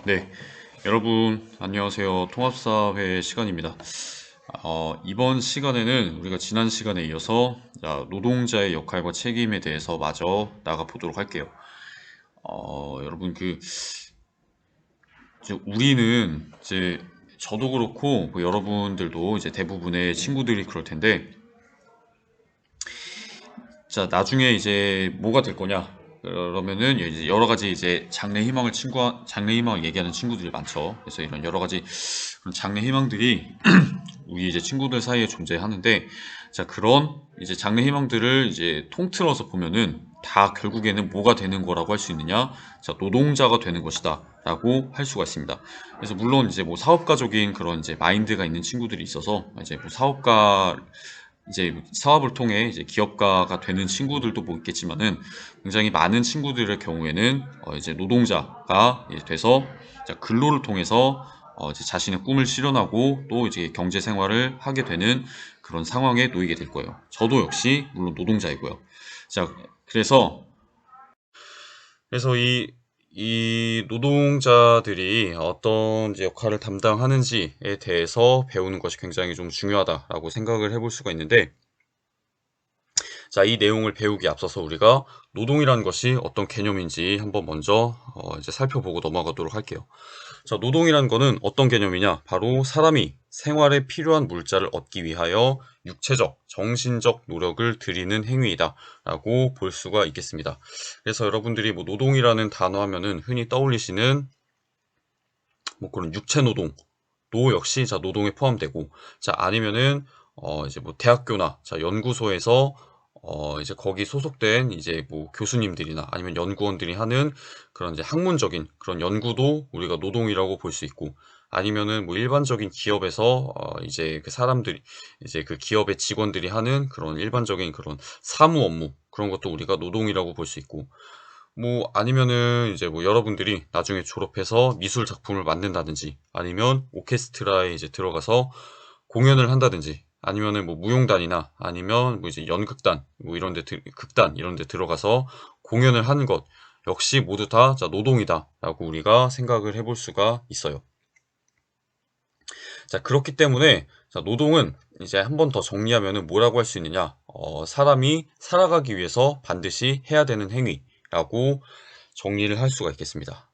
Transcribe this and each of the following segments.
네, 여러분 안녕하세요. 통합사회 시간입니다. 이번 시간에는 우리가 지난 시간에 이어서 노동자의 역할과 책임에 대해서 마저 나가보도록 할게요. 여러분 이제 우리는 이제 저도 그렇고 뭐 여러분들도 이제 대부분의 친구들이 그럴 텐데, 자 나중에 이제 뭐가 될 거냐? 그러면은 이제 여러 가지 이제 장래 희망을 얘기하는 친구들이 많죠. 그래서 이런 여러 가지 그런 장래 희망들이 우리 이제 친구들 사이에 존재하는데, 자 그런 이제 장래 희망들을 이제 통틀어서 보면은 다 결국에는 뭐가 되는 거라고 할 수 있느냐? 자 노동자가 되는 것이다라고 할 수가 있습니다. 그래서 물론 이제 뭐 사업가적인 그런 이제 마인드가 있는 친구들이 있어서 이제 뭐 이제 사업을 통해 이제 기업가가 되는 친구들도 뭐 있겠지만은, 굉장히 많은 친구들의 경우에는 이제 노동자가 이제 돼서 자 근로를 통해서 이제 자신의 꿈을 실현하고 또 이제 경제 생활을 하게 되는 그런 상황에 놓이게 될 거예요. 저도 역시 물론 노동자이고요. 자, 그래서 이 노동자들이 어떤 이제 역할을 담당하는지에 대해서 배우는 것이 굉장히 좀 중요하다라고 생각을 해볼 수가 있는데, 자, 이 내용을 배우기 앞서서 우리가 노동이라는 것이 어떤 개념인지 한번 먼저 이제 살펴보고 넘어가도록 할게요. 자, 노동이라는 거는 어떤 개념이냐? 바로 사람이 생활에 필요한 물자를 얻기 위하여 육체적, 정신적 노력을 들이는 행위이다 라고 볼 수가 있겠습니다. 그래서 여러분들이 뭐 노동이라는 단어 하면은 흔히 떠올리시는 뭐 그런 육체 노동도 역시 자 노동에 포함되고, 자 아니면은 이제 뭐 대학교나 자 연구소에서 이제 거기 소속된 이제 뭐 교수님들이나 아니면 연구원들이 하는 그런 이제 학문적인 그런 연구도 우리가 노동이라고 볼 수 있고, 아니면은 뭐 일반적인 기업에서 이제 그 사람들이 이제 그 기업의 직원들이 하는 그런 일반적인 그런 사무 업무, 그런 것도 우리가 노동이라고 볼 수 있고, 뭐 아니면은 이제 뭐 여러분들이 나중에 졸업해서 미술 작품을 만든다든지, 아니면 오케스트라에 이제 들어가서 공연을 한다든지, 아니면은 뭐 무용단이나 아니면 뭐 이제 연극단 뭐 극단 이런 데 들어가서 공연을 하는 것 역시 모두 다 자 노동이다라고 우리가 생각을 해볼 수가 있어요. 자 그렇기 때문에 자 노동은 이제 한 번 더 정리하면은 뭐라고 할 수 있느냐? 사람이 살아가기 위해서 반드시 해야 되는 행위라고 정리를 할 수가 있겠습니다.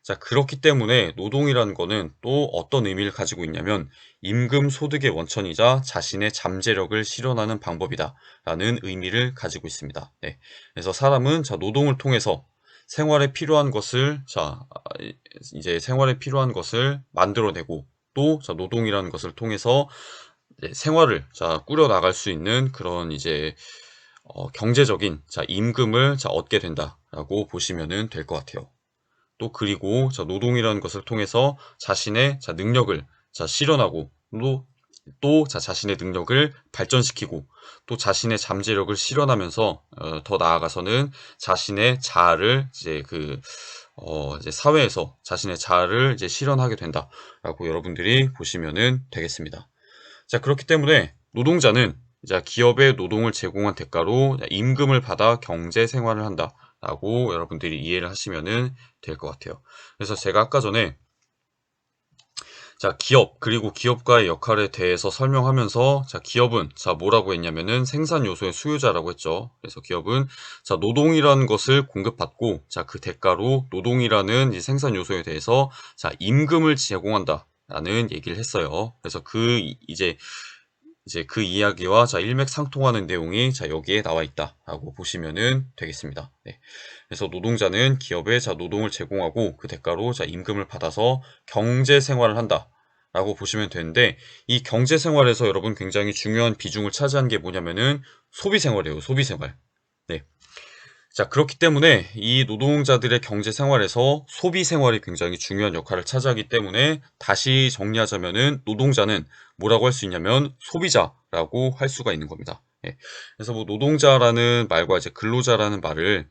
자, 그렇기 때문에 노동이라는 거는 또 어떤 의미를 가지고 있냐면, 임금 소득의 원천이자 자신의 잠재력을 실현하는 방법이다 라는 의미를 가지고 있습니다. 네. 그래서 사람은 자 노동을 통해서 생활에 필요한 것을 이제 생활에 필요한 것을 만들어내고, 또 자 노동이라는 것을 통해서 이제 생활을 자 꾸려 나갈 수 있는 그런 이제 경제적인 자 임금을 자 얻게 된다라고 보시면은 될 것 같아요. 또 그리고 자 노동이라는 것을 통해서 자신의 자 능력을 자 실현하고, 또 자신의 능력을 발전시키고, 또 자신의 잠재력을 실현하면서 더 나아가서는 자신의 자아를 이제 이제 사회에서 자신의 자아를 이제 실현하게 된다라고 여러분들이 보시면은 되겠습니다. 자, 그렇기 때문에 노동자는 자 기업의 노동을 제공한 대가로 임금을 받아 경제 생활을 한다라고 여러분들이 이해를 하시면은 될 것 같아요. 그래서 제가 아까 전에 자 기업 그리고 기업가의 역할에 대해서 설명하면서, 자 기업은 자 뭐라고 했냐면은 생산 요소의 수요자라고 했죠. 그래서 기업은 자 노동이라는 것을 공급받고, 자 그 대가로 노동이라는 이 생산 요소에 대해서 자 임금을 제공한다라는 얘기를 했어요. 그래서 이제 그 이야기와 자 일맥상통하는 내용이 자 여기에 나와 있다라고 보시면은 되겠습니다. 네. 그래서 노동자는 기업에 자 노동을 제공하고 그 대가로 자 임금을 받아서 경제 생활을 한다라고 보시면 되는데, 이 경제 생활에서 여러분 굉장히 중요한 비중을 차지하는 게 뭐냐면은 소비 생활이에요. 소비 생활. 네. 자, 그렇기 때문에 이 노동자들의 경제 생활에서 소비 생활이 굉장히 중요한 역할을 차지하기 때문에, 다시 정리하자면은 노동자는 뭐라고 할 수 있냐면 소비자라고 할 수가 있는 겁니다. 예. 그래서 뭐 노동자라는 말과 이제 근로자라는 말을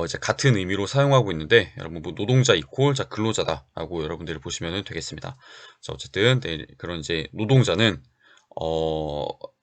이제 같은 의미로 사용하고 있는데, 여러분 뭐 노동자 이퀄 자 근로자다라고 여러분들이 보시면 되겠습니다. 자, 어쨌든 네, 그런 이제 노동자는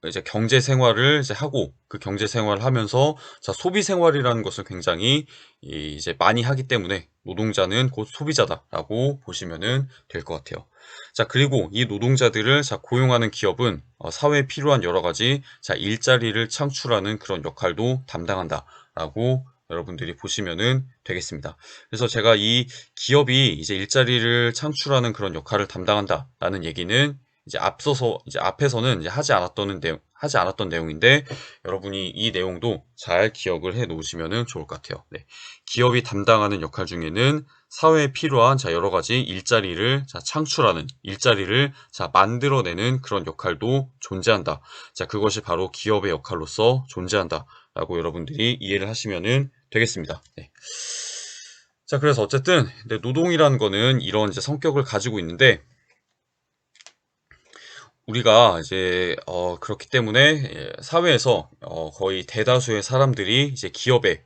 이제 경제 생활을 이제 하고 그 경제 생활을 하면서 자, 소비 생활이라는 것을 굉장히 이제 많이 하기 때문에 노동자는 곧 소비자다라고 보시면은 될 것 같아요. 자, 그리고 이 노동자들을 자, 고용하는 기업은 사회에 필요한 여러 가지 자, 일자리를 창출하는 그런 역할도 담당한다라고 여러분들이 보시면은 되겠습니다. 그래서 제가 이 기업이 이제 일자리를 창출하는 그런 역할을 담당한다라는 얘기는 이제 앞에서는 이제 하지 않았던 내용인데 여러분이 이 내용도 잘 기억을 해 놓으시면 좋을 것 같아요. 네. 기업이 담당하는 역할 중에는 사회에 필요한 자, 여러 가지 일자리를 자, 창출하는, 일자리를 자, 만들어내는 그런 역할도 존재한다. 자, 그것이 바로 기업의 역할로서 존재한다. 라고 여러분들이 이해를 하시면 되겠습니다. 네. 자, 그래서 어쨌든 노동이라는 거는 이런 이제 성격을 가지고 있는데 우리가 이제 그렇기 때문에 사회에서 거의 대다수의 사람들이 이제 기업에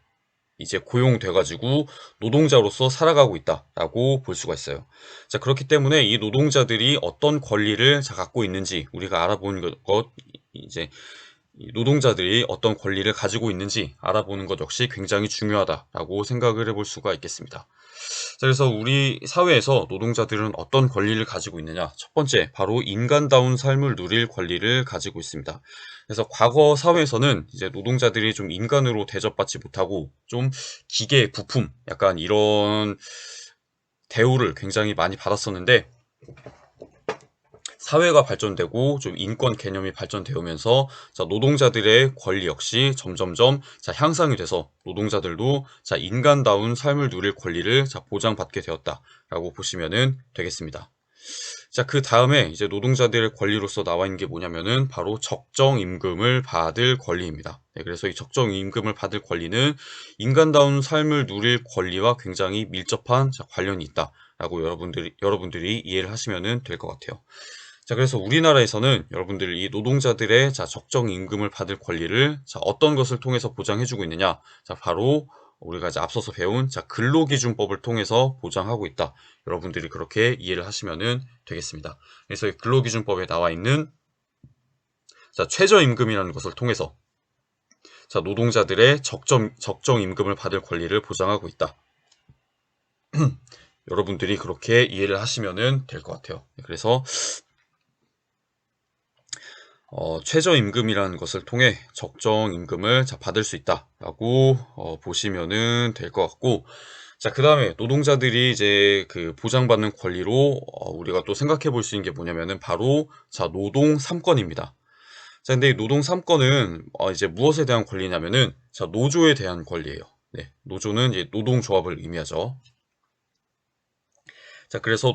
이제 고용돼 가지고 노동자로서 살아가고 있다라고 볼 수가 있어요. 자, 그렇기 때문에 이 노동자들이 어떤 권리를 자 갖고 있는지 우리가 알아보는 것 이제 이 노동자들이 어떤 권리를 가지고 있는지 알아보는 것 역시 굉장히 중요하다라고 생각을 해볼 수가 있겠습니다. 자, 그래서 우리 사회에서 노동자들은 어떤 권리를 가지고 있느냐? 첫 번째, 바로 인간다운 삶을 누릴 권리를 가지고 있습니다. 그래서 과거 사회에서는 이제 노동자들이 좀 인간으로 대접받지 못하고 좀 기계, 부품, 약간 이런 대우를 굉장히 많이 받았었는데 사회가 발전되고 좀 인권 개념이 발전되면서 자, 노동자들의 권리 역시 점점점 자, 향상이 돼서 노동자들도 자, 인간다운 삶을 누릴 권리를 자, 보장받게 되었다라고 보시면 되겠습니다. 자, 그 다음에 이제 노동자들의 권리로서 나와 있는 게 뭐냐면은 바로 적정 임금을 받을 권리입니다. 네, 그래서 이 적정 임금을 받을 권리는 인간다운 삶을 누릴 권리와 굉장히 밀접한 자, 관련이 있다라고 여러분들이 이해를 하시면 될 것 같아요. 자, 그래서 우리나라에서는 여러분들 이 노동자들의 자, 적정 임금을 받을 권리를 자, 어떤 것을 통해서 보장해주고 있느냐? 자, 바로 우리가 이제 앞서서 배운 자, 근로기준법을 통해서 보장하고 있다. 여러분들이 그렇게 이해를 하시면 되겠습니다. 그래서 이 근로기준법에 나와 있는 자, 최저임금이라는 것을 통해서 자, 노동자들의 적정 임금을 받을 권리를 보장하고 있다. 여러분들이 그렇게 이해를 하시면 될 것 같아요. 그래서 최저임금이라는 것을 통해 적정임금을 받을 수 있다라고 보시면은 될 것 같고, 자, 그 다음에 노동자들이 이제 그 보장받는 권리로 우리가 또 생각해 볼 수 있는 게 뭐냐면은 바로 자, 노동 3권입니다. 자, 근데 이 노동 3권은 이제 무엇에 대한 권리냐면은 자, 노조에 대한 권리예요. 네, 노조는 이제 노동조합을 의미하죠. 자, 그래서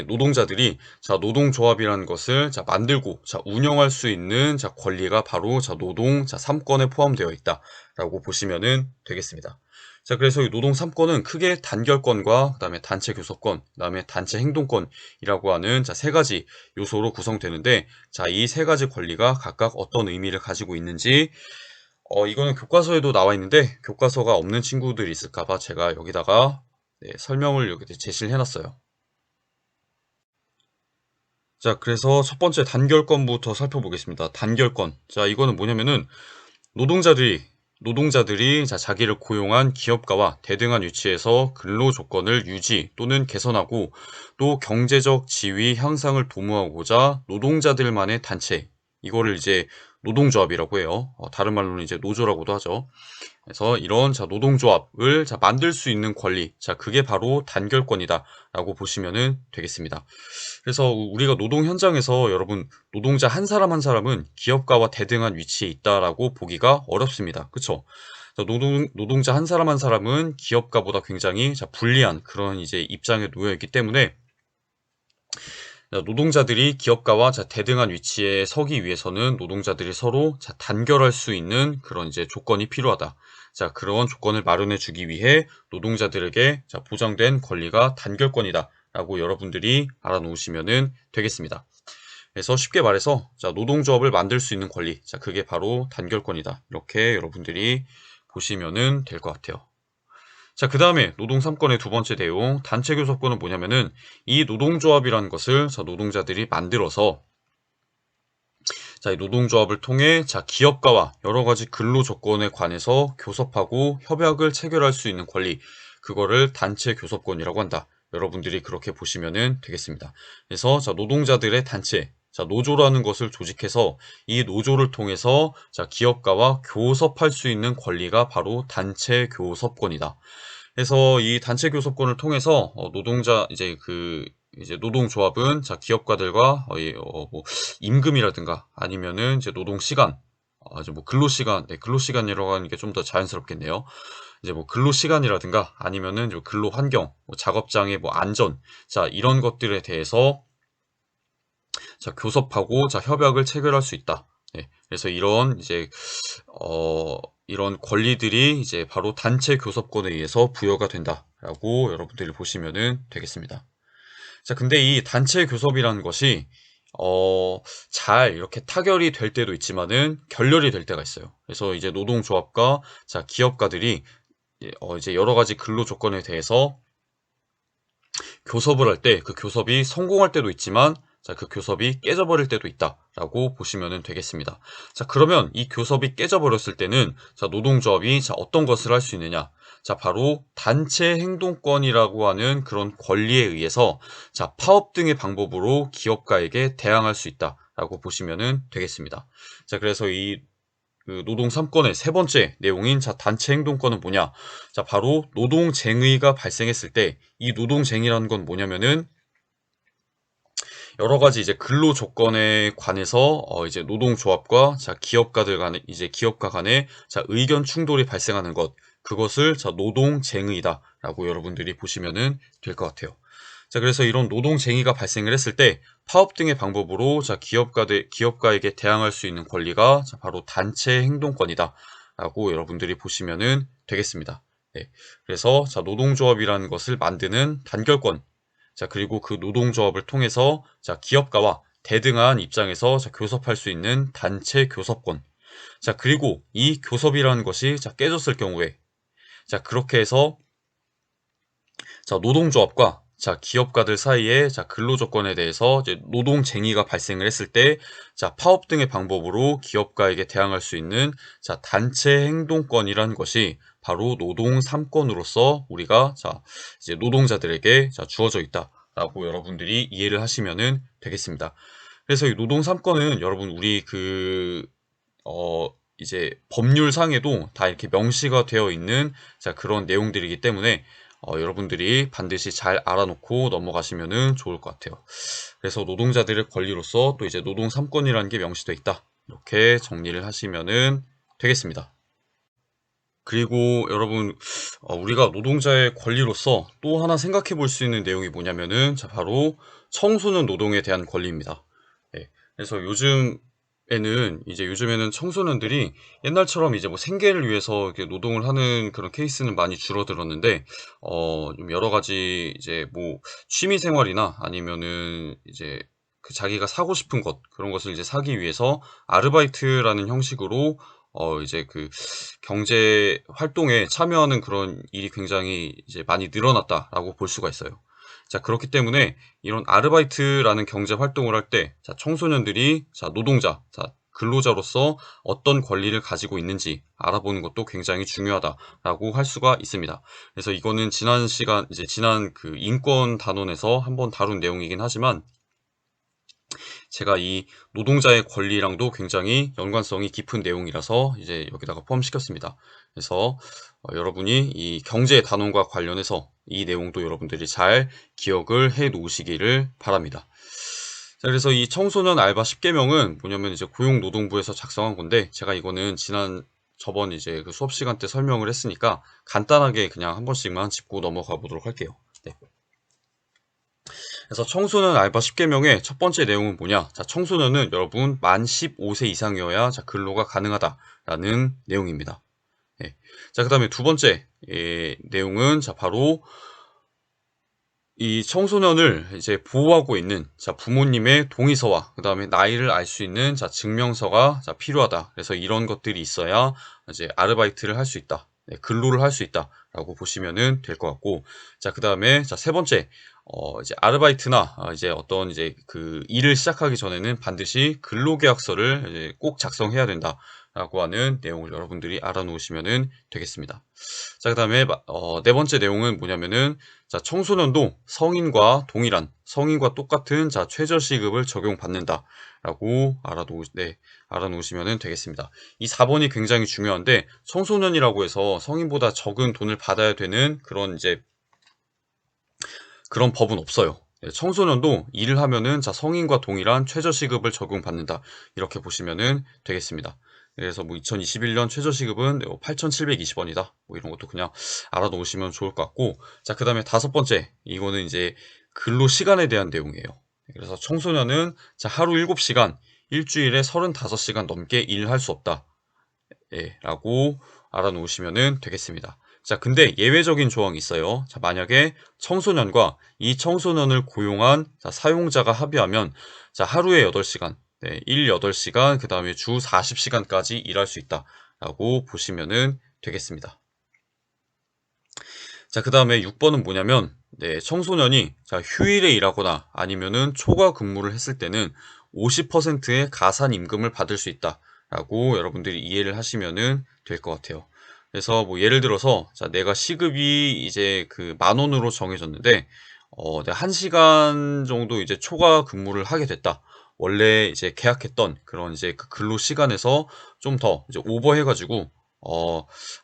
노동자들이 자, 노동조합이라는 것을 자, 만들고 자, 운영할 수 있는 자, 권리가 바로 자, 노동 자, 3권에 포함되어 있다라고 보시면은 되겠습니다. 자, 그래서 이 노동 3권은 크게 단결권과 그다음에 단체 교섭권, 그다음에 단체 행동권이라고 하는 자, 세 가지 요소로 구성되는데 자, 이 세 가지 권리가 각각 어떤 의미를 가지고 있는지 이거는 교과서에도 나와 있는데 교과서가 없는 친구들이 있을까 봐 제가 여기다가 네, 설명을 여기 제시를 해놨어요. 자, 그래서 첫 번째 단결권부터 살펴보겠습니다. 단결권. 자, 이거는 뭐냐면은 노동자들이 자, 자기를 고용한 기업가와 대등한 위치에서 근로 조건을 유지 또는 개선하고 또 경제적 지위 향상을 도모하고자 노동자들만의 단체, 이거를 이제 노동조합이라고 해요. 다른 말로는 이제 노조라고도 하죠. 그래서 이런 자, 노동조합을 자, 만들 수 있는 권리, 자, 그게 바로 단결권이다라고 보시면 되겠습니다. 그래서 우리가 노동 현장에서 여러분 노동자 한 사람 한 사람은 기업가와 대등한 위치에 있다라고 보기가 어렵습니다. 그렇죠? 노동자 한 사람 한 사람은 기업가보다 굉장히 자, 불리한 그런 이제 입장에 놓여 있기 때문에 노동자들이 기업가와 자, 대등한 위치에 서기 위해서는 노동자들이 서로 자, 단결할 수 있는 그런 이제 조건이 필요하다. 자, 그런 조건을 마련해 주기 위해 노동자들에게 자, 보장된 권리가 단결권이다. 라고 여러분들이 알아놓으시면 되겠습니다. 그래서 쉽게 말해서 자, 노동조합을 만들 수 있는 권리, 자, 그게 바로 단결권이다. 이렇게 여러분들이 보시면 될 것 같아요. 자, 그 다음에 노동 3권의 두 번째 내용, 단체 교섭권은 뭐냐면은 이 노동조합이라는 것을 자, 노동자들이 만들어서 자, 이 노동조합을 통해 자, 기업가와 여러 가지 근로 조건에 관해서 교섭하고 협약을 체결할 수 있는 권리, 그거를 단체 교섭권이라고 한다. 여러분들이 그렇게 보시면 되겠습니다. 그래서 자, 노동자들의 단체, 자, 노조라는 것을 조직해서 이 노조를 통해서 자, 기업가와 교섭할 수 있는 권리가 바로 단체 교섭권이다. 그래서 이 단체 교섭권을 통해서 노동자 이제 노동조합은 자, 기업가들과 뭐 임금이라든가 아니면은 이제 노동 시간, 이제 뭐 근로 시간, 네, 근로 시간이라고 하는 게 좀 더 자연스럽겠네요. 이제 뭐 근로 시간이라든가 아니면은 근로 환경, 뭐 작업장의 뭐 안전, 자, 이런 것들에 대해서 자, 교섭하고 자, 협약을 체결할 수 있다. 네, 그래서 이런 권리들이 이제 바로 단체 교섭권에 의해서 부여가 된다라고 여러분들이 보시면 되겠습니다. 자, 근데 이 단체 교섭이라는 것이 잘 이렇게 타결이 될 때도 있지만은 결렬이 될 때가 있어요. 그래서 이제 노동조합과 자, 기업가들이 이제 여러 가지 근로 조건에 대해서 교섭을 할 때 그 교섭이 성공할 때도 있지만 자, 그 교섭이 깨져버릴 때도 있다라고 보시면 되겠습니다. 자, 그러면 이 교섭이 깨져버렸을 때는 자, 노동조합이 자, 어떤 것을 할 수 있느냐? 자, 바로 단체 행동권이라고 하는 그런 권리에 의해서 자, 파업 등의 방법으로 기업가에게 대항할 수 있다라고 보시면 되겠습니다. 자, 그래서 이 노동 3권의 세 번째 내용인 자, 단체 행동권은 뭐냐? 자, 바로 노동쟁의가 발생했을 때 이 노동쟁의라는 건 뭐냐면은 여러 가지 이제 근로 조건에 관해서 이제 노동조합과 자, 기업가 간에 자, 의견 충돌이 발생하는 것, 그것을 자, 노동쟁의다라고 여러분들이 보시면은 될 것 같아요. 자, 그래서 이런 노동쟁의가 발생을 했을 때 파업 등의 방법으로 자, 기업가에게 대항할 수 있는 권리가 자, 바로 단체 행동권이다라고 여러분들이 보시면은 되겠습니다. 네. 그래서 자, 노동조합이라는 것을 만드는 단결권, 자, 그리고 그 노동조합을 통해서 자, 기업가와 대등한 입장에서 자, 교섭할 수 있는 단체 교섭권. 자, 그리고 이 교섭이라는 것이 자, 깨졌을 경우에 자, 그렇게 해서 자, 노동조합과 자, 기업가들 사이에 자, 근로 조건에 대해서 이제 노동쟁의가 발생을 했을 때 자, 파업 등의 방법으로 기업가에게 대항할 수 있는 자, 단체 행동권이라는 것이 바로 노동 3권으로서 우리가 자, 이제 노동자들에게 자, 주어져 있다라고 여러분들이 이해를 하시면 되겠습니다. 그래서 이 노동 3권은 여러분 우리 이제 법률상에도 다 이렇게 명시가 되어 있는 자, 그런 내용들이기 때문에 여러분들이 반드시 잘 알아놓고 넘어가시면 좋을 것 같아요. 그래서 노동자들의 권리로서 또 이제 노동 3권이라는 게 명시되어 있다. 이렇게 정리를 하시면 되겠습니다. 그리고 여러분, 우리가 노동자의 권리로서 또 하나 생각해 볼 수 있는 내용이 뭐냐면은 자, 바로 청소년 노동에 대한 권리입니다. 네, 그래서 요즘에는 청소년들이 옛날처럼 이제 뭐 생계를 위해서 이렇게 노동을 하는 그런 케이스는 많이 줄어들었는데, 좀 여러 가지 이제 뭐 취미 생활이나 아니면은 이제 그 자기가 사고 싶은 것, 그런 것을 이제 사기 위해서 아르바이트라는 형식으로 이제 그 경제 활동에 참여하는 그런 일이 굉장히 이제 많이 늘어났다라고 볼 수가 있어요. 자, 그렇기 때문에 이런 아르바이트라는 경제 활동을 할 때, 자, 청소년들이, 자, 노동자, 자, 근로자로서 어떤 권리를 가지고 있는지 알아보는 것도 굉장히 중요하다라고 할 수가 있습니다. 그래서 이거는 지난 그 인권 단원에서 한번 다룬 내용이긴 하지만, 제가 이 노동자의 권리랑도 굉장히 연관성이 깊은 내용이라서 이제 여기다가 포함시켰습니다. 그래서 여러분이 이 경제 단원과 관련해서 이 내용도 여러분들이 잘 기억을 해 놓으시기를 바랍니다. 자, 그래서 이 청소년 알바 10개명은 뭐냐면 이제 고용노동부에서 작성한 건데, 제가 이거는 저번 이제 그 수업 시간 때 설명을 했으니까 간단하게 그냥 한 번씩만 짚고 넘어가 보도록 할게요. 네. 그래서 청소년 알바 10개명의 첫 번째 내용은 뭐냐? 자, 청소년은 여러분 만 15세 이상이어야 자, 근로가 가능하다라는 내용입니다. 예. 자, 그 다음에 두 번째 내용은 자, 바로 이 청소년을 이제 보호하고 있는 자, 부모님의 동의서와 그 다음에 나이를 알 수 있는 자, 증명서가 자, 필요하다. 그래서 이런 것들이 있어야 이제 아르바이트를 할 수 있다. 네, 근로를 할 수 있다라고 보시면은 될 것 같고, 자, 그 다음에 자, 세 번째, 이제 아르바이트나 이제 어떤 이제 그 일을 시작하기 전에는 반드시 근로계약서를 이제 꼭 작성해야 된다라고 하는 내용을 여러분들이 알아놓으시면 되겠습니다. 자, 그다음에 네 번째 내용은 뭐냐면은 자, 청소년도 성인과 똑같은 자, 최저시급을 적용받는다라고 알아놓으시면 되겠습니다. 이 4번이 굉장히 중요한데 청소년이라고 해서 성인보다 적은 돈을 받아야 되는 그런 법은 없어요. 청소년도 일을 하면은 자, 성인과 동일한 최저시급을 적용받는다. 이렇게 보시면 되겠습니다. 그래서 뭐 2021년 최저시급은 8,720원이다. 뭐 이런 것도 그냥 알아놓으시면 좋을 것 같고. 자, 그 다음에 다섯 번째. 이거는 이제 근로시간에 대한 내용이에요. 그래서 청소년은 자, 하루 7시간, 일주일에 35시간 넘게 일할 수 없다. 예, 라고 알아놓으시면 되겠습니다. 자, 근데 예외적인 조항이 있어요. 자, 만약에 청소년과 이 청소년을 고용한 자, 사용자가 합의하면 자, 하루에 8시간, 일 8시간, 그 다음에 주 40시간까지 일할 수 있다라고 보시면 되겠습니다. 자, 그 다음에 6번은 뭐냐면 청소년이 자, 휴일에 일하거나 아니면은 초과 근무를 했을 때는 50%의 가산 임금을 받을 수 있다라고 여러분들이 이해를 하시면 될 것 같아요. 그래서 뭐 예를 들어서 자, 내가 시급이 이제 그 10,000원으로 정해졌는데 내가 1시간 정도 이제 초과 근무를 하게 됐다. 원래 이제 계약했던 그런 이제 그 근로 시간에서 좀 더 이제 오버해가지고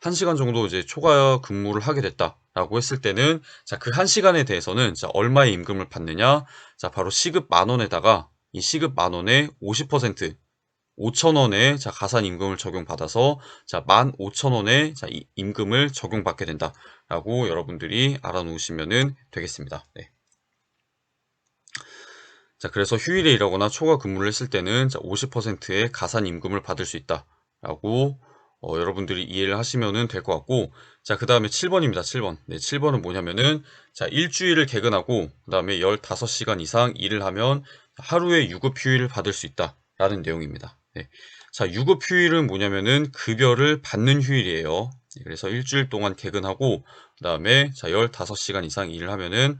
1시간 정도 이제 초과 근무를 하게 됐다라고 했을 때는 자, 그 1시간에 대해서는 자, 얼마의 임금을 받느냐? 자, 바로 시급 10,000원에다가 이 시급 10,000원의 50% 5,000원의 자, 가산 임금을 적용받아서 자, 15,000원의 자, 임금을 적용받게 된다라고 여러분들이 알아놓으시면 되겠습니다. 네. 자, 그래서 휴일에 일하거나 초과 근무를 했을 때는 50%의 가산 임금을 받을 수 있다라고 여러분들이 이해를 하시면 될 것 같고, 자, 그 다음에 7번입니다. 7번. 네, 7번은 뭐냐면은, 자, 일주일을 개근하고, 그 다음에 15시간 이상 일을 하면 하루에 유급휴일을 받을 수 있다라는 내용입니다. 네. 자, 유급휴일은 뭐냐면은 급여를 받는 휴일이에요. 네, 그래서 일주일 동안 개근하고, 그 다음에 자, 15시간 이상 일을 하면은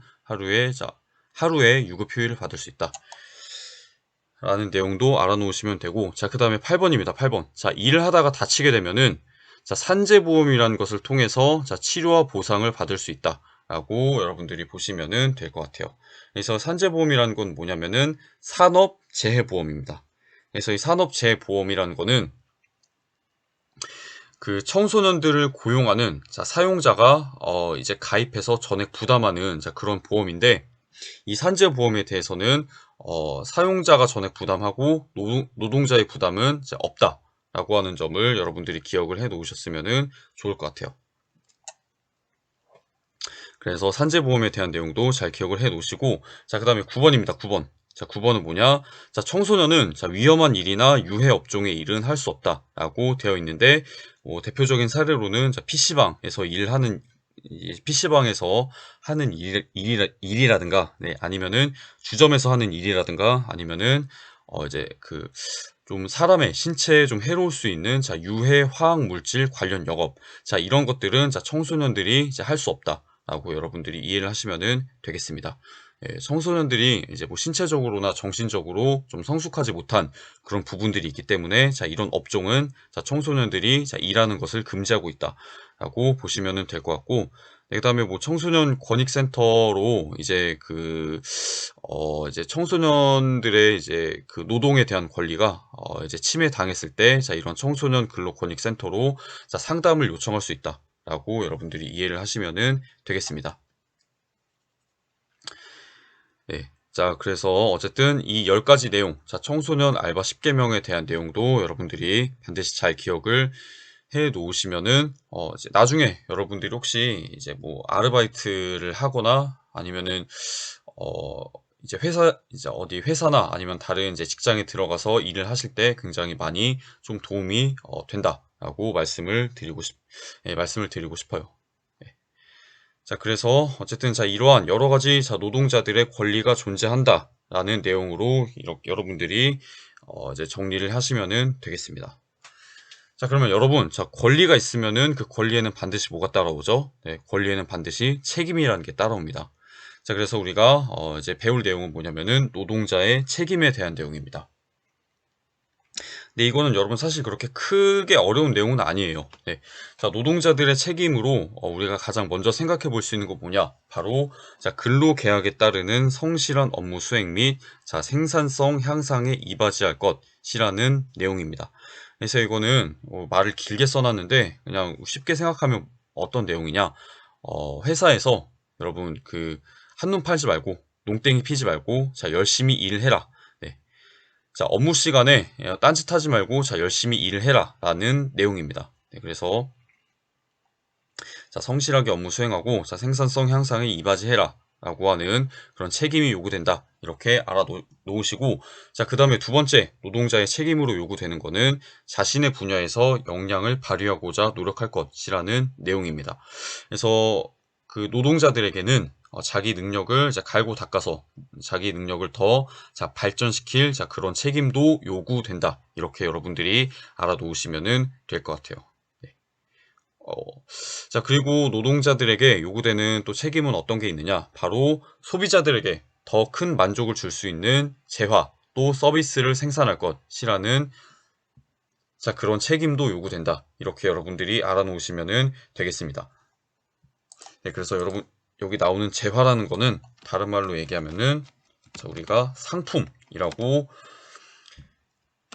하루에 유급휴일을 받을 수 있다. 라는 내용도 알아놓으시면 되고, 자, 그 다음에 8번입니다. 8번. 자, 일을 하다가 다치게 되면은, 자, 산재보험이라는 것을 통해서, 자, 치료와 보상을 받을 수 있다. 라고 여러분들이 보시면 될 것 같아요. 그래서 산재보험이라는 건 뭐냐면은, 산업재해보험입니다. 그래서 이 산업재해보험이라는 거는, 그 청소년들을 고용하는, 자, 사용자가, 이제 가입해서 전액 부담하는, 자, 그런 보험인데, 이 산재보험에 대해서는 사용자가 전액 부담하고 노동자의 부담은 이제 없다라고 하는 점을 여러분들이 기억을 해 놓으셨으면 좋을 것 같아요. 그래서 산재보험에 대한 내용도 잘 기억을 해 놓으시고, 자, 그 다음에 9번입니다. 9번. 자, 9번은 뭐냐? 자, 청소년은 자, 위험한 일이나 유해 업종의 일은 할 수 없다라고 되어 있는데, 대표적인 사례로는 자, PC방에서 하는 일이라든가, 네, 아니면은 주점에서 하는 일이라든가, 아니면은, 이제 좀 사람의 신체에 좀 해로울 수 있는 자, 유해 화학 물질 관련 영업. 자, 이런 것들은 자, 청소년들이 이제 할 수 없다라고 여러분들이 이해를 하시면 되겠습니다. 예, 청소년들이 이제 뭐 신체적으로나 정신적으로 좀 성숙하지 못한 그런 부분들이 있기 때문에 자, 이런 업종은 자, 청소년들이 자, 일하는 것을 금지하고 있다라고 보시면 될 것 같고, 네, 그다음에 뭐 청소년 권익센터로 이제 청소년들의 이제 그 노동에 대한 권리가 이제 침해당했을 때 자, 이런 청소년 근로권익센터로 자, 상담을 요청할 수 있다라고 여러분들이 이해를 하시면 되겠습니다. 네. 자, 그래서 어쨌든 이 10가지 내용, 자, 청소년 알바 10개명에 대한 내용도 여러분들이 반드시 잘 기억을 해 놓으시면은, 이제 나중에 여러분들이 혹시 이제 뭐 아르바이트를 하거나 아니면은, 어, 이제 어디 회사나 아니면 다른 이제 직장에 들어가서 일을 하실 때 굉장히 많이 좀 도움이 된다라고 말씀을 드리고 싶어요. 네. 자, 그래서 어쨌든 자, 이러한 여러 가지 자, 노동자들의 권리가 존재한다라는 내용으로 이렇게 여러분들이 이제 정리를 하시면 되겠습니다. 자, 그러면 여러분, 자, 권리가 있으면은 그 권리에는 반드시 뭐가 따라오죠? 네, 권리에는 반드시 책임이라는 게 따라옵니다. 자, 그래서 우리가 이제 배울 내용은 뭐냐면은 노동자의 책임에 대한 내용입니다. 근데 이거는 여러분 사실 그렇게 크게 어려운 내용은 아니에요. 네. 자, 노동자들의 책임으로 우리가 가장 먼저 생각해 볼 수 있는 거 뭐냐? 바로 자, 근로계약에 따르는 성실한 업무 수행 및 자, 생산성 향상에 이바지할 것이라는 내용입니다. 그래서 이거는 말을 길게 써놨는데 그냥 쉽게 생각하면 어떤 내용이냐? 회사에서 여러분 그 한눈 팔지 말고 농땡이 피지 말고 자, 열심히 일해라. 네. 자, 업무 시간에 딴짓하지 말고 자, 열심히 일을 해라 라는 내용입니다. 네, 그래서 자, 성실하게 업무 수행하고 자, 생산성 향상에 이바지해라 라고 하는 그런 책임이 요구된다. 이렇게 알아놓으시고 자, 그 다음에 두 번째 노동자의 책임으로 요구되는 거는 자신의 분야에서 역량을 발휘하고자 노력할 것이라는 내용입니다. 그래서 그 노동자들에게는 자기 능력을 갈고 닦아서 자기 능력을 더 발전시킬 그런 책임도 요구된다. 이렇게 여러분들이 알아놓으시면 될 것 같아요. 네. 자, 그리고 노동자들에게 요구되는 또 책임은 어떤 게 있느냐? 바로 소비자들에게 더 큰 만족을 줄 수 있는 재화 또 서비스를 생산할 것이라는 그런 책임도 요구된다. 이렇게 여러분들이 알아놓으시면 되겠습니다. 네, 그래서 여러분 여기 나오는 재화라는 거는 다른 말로 얘기하면은 우리가 상품이라고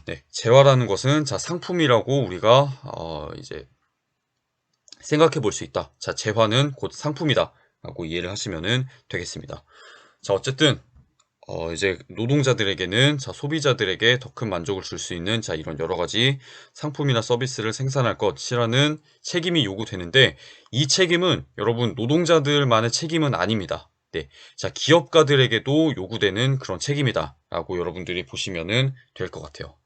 네, 재화라는 것은 상품이라고 우리가 이제 생각해 볼 수 있다. 자, 재화는 곧 상품이다 라고 이해를 하시면 되겠습니다. 자, 어쨌든 이제 노동자들에게는 소비자들에게 더 큰 만족을 줄 수 있는 이런 여러 가지 상품이나 서비스를 생산할 것이라는 책임이 요구되는데 이 책임은 여러분 노동자들만의 책임은 아닙니다. 네. 자, 기업가들에게도 요구되는 그런 책임이다 라고 여러분들이 보시면 될 것 같아요.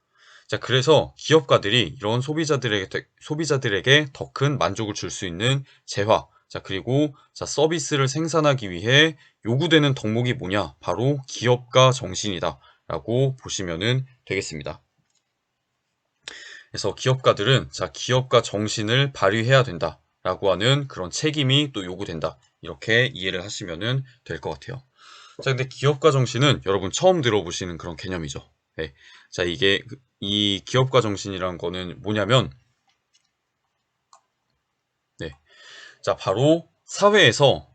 자, 그래서 기업가들이 이런 소비자들에게 더 큰 만족을 줄 수 있는 재화, 그리고 서비스를 생산하기 위해 요구되는 덕목이 뭐냐? 바로 기업가 정신이다 라고 보시면 되겠습니다. 그래서 기업가들은 기업가 정신을 발휘해야 된다 라고 하는 그런 책임이 또 요구된다. 이렇게 이해를 하시면 될 것 같아요. 자, 근데 기업가 정신은 여러분 처음 들어보시는 그런 개념이죠. 네. 자, 이 기업가 정신이란 거는 뭐냐면, 네. 자, 바로 사회에서,